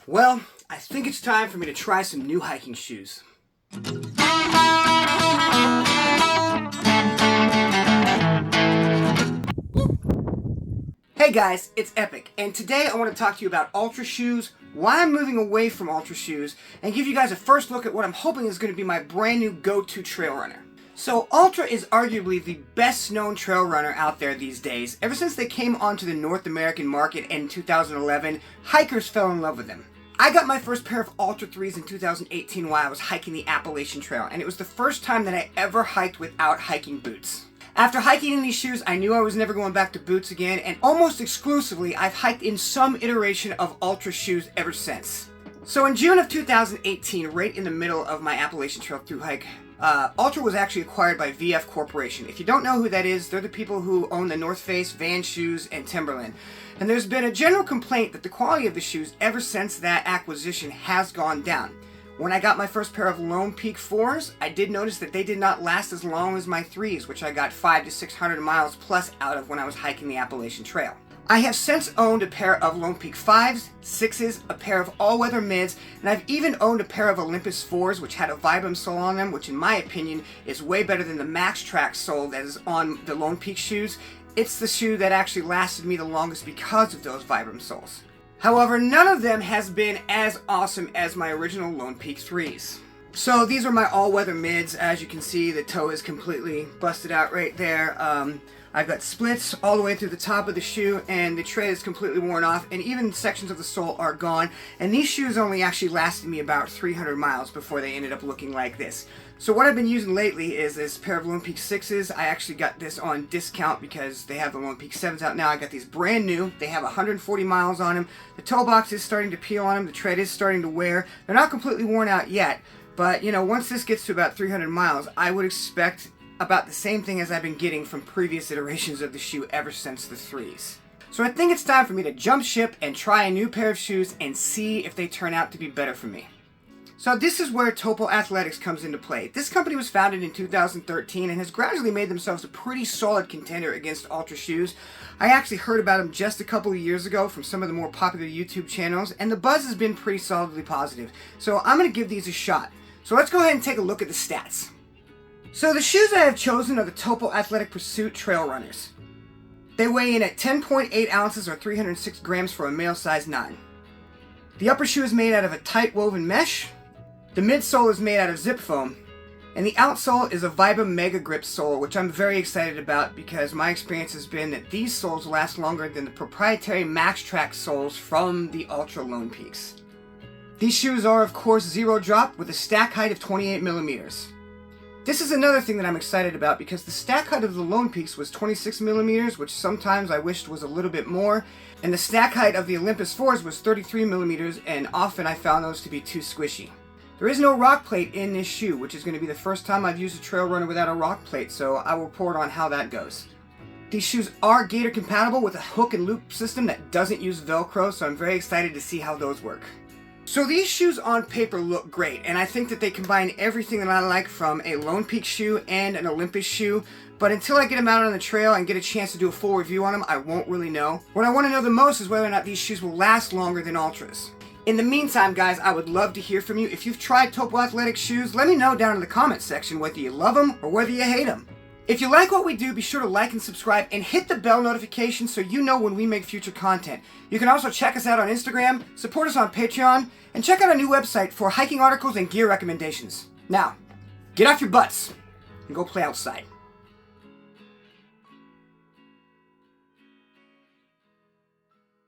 Well, I think it's time for me to try some new hiking shoes. Hey guys, it's Epic, and today I want to talk to you about Altra shoes, why I'm moving away from Altra shoes, and give you guys a first look at what I'm hoping is going to be my brand new go-to trail runner. So Altra is arguably the best known trail runner out there these days. Ever since they came onto the North American market in 2011, hikers fell in love with them. I got my first pair of Altra 3s in 2018 while I was hiking the Appalachian Trail, and it was the first time that I ever hiked without hiking boots. After hiking in these shoes, I knew I was never going back to boots again, and almost exclusively, I've hiked in some iteration of Altra shoes ever since. So in June of 2018, right in the middle of my Appalachian Trail thru hike, Altra was actually acquired by VF Corporation. If you don't know who that is, they're the people who own the North Face, Vans shoes, and Timberland. And there's been a general complaint that the quality of the shoes ever since that acquisition has gone down. When I got my first pair of Lone Peak 4s, I did notice that they did not last as long as my 3s, which I got 500 to 600 miles plus out of when I was hiking the Appalachian Trail. I have since owned a pair of Lone Peak 5s, 6s, a pair of all-weather mids, and I've even owned a pair of Olympus 4s which had a Vibram sole on them, which in my opinion is way better than the Max Track sole that is on the Lone Peak shoes. It's the shoe that actually lasted me the longest because of those Vibram soles. However, none of them has been as awesome as my original Lone Peak 3s. So these are my all-weather mids. As you can see, the toe is completely busted out right there. I've got splits all the way through the top of the shoe, and the tread is completely worn off, and even sections of the sole are gone. And these shoes only actually lasted me about 300 miles before they ended up looking like this. So what I've been using lately is this pair of Lone Peak 6s. I actually got this on discount because they have the Lone Peak 7s out now. I got these brand new. They have 140 miles on them. The toe box is starting to peel on them. The tread is starting to wear. They're not completely worn out yet, but you know, once this gets to about 300 miles, I would expect about the same thing as I've been getting from previous iterations of the shoe ever since the 3s. So I think it's time for me to jump ship and try a new pair of shoes and see if they turn out to be better for me. So this is where Topo Athletics comes into play. This company was founded in 2013 and has gradually made themselves a pretty solid contender against Altra shoes. I actually heard about them just a couple of years ago from some of the more popular YouTube channels, and the buzz has been pretty solidly positive. So I'm going to give these a shot. So let's go ahead and take a look at the stats. So the shoes I have chosen are the Topo Athletic Pursuit Trail Runners. They weigh in at 10.8 ounces or 306 grams for a male size 9. The upper shoe is made out of a tight woven mesh. The midsole is made out of zip foam. And the outsole is a Vibram Mega Grip sole, which I'm very excited about because my experience has been that these soles last longer than the proprietary Max Track soles from the Altra Lone Peaks. These shoes are of course zero drop with a stack height of 28 millimeters. This is another thing that I'm excited about because the stack height of the Lone Peaks was 26 millimeters, which sometimes I wished was a little bit more, and the stack height of the Olympus 4s was 33 millimeters, and often I found those to be too squishy. There is no rock plate in this shoe, which is going to be the first time I've used a trail runner without a rock plate, so I will report on how that goes. These shoes are Gator compatible with a hook and loop system that doesn't use Velcro, so I'm very excited to see how those work. So these shoes on paper look great, and I think that they combine everything that I like from a Lone Peak shoe and an Olympus shoe, but until I get them out on the trail and get a chance to do a full review on them, I won't really know. What I want to know the most is whether or not these shoes will last longer than Altras. In the meantime, guys, I would love to hear from you. If you've tried Topo Athletic shoes, let me know down in the comments section whether you love them or whether you hate them. If you like what we do, be sure to like and subscribe and hit the bell notification so you know when we make future content. You can also check us out on Instagram, support us on Patreon, and check out our new website for hiking articles and gear recommendations. Now, get off your butts and go play outside.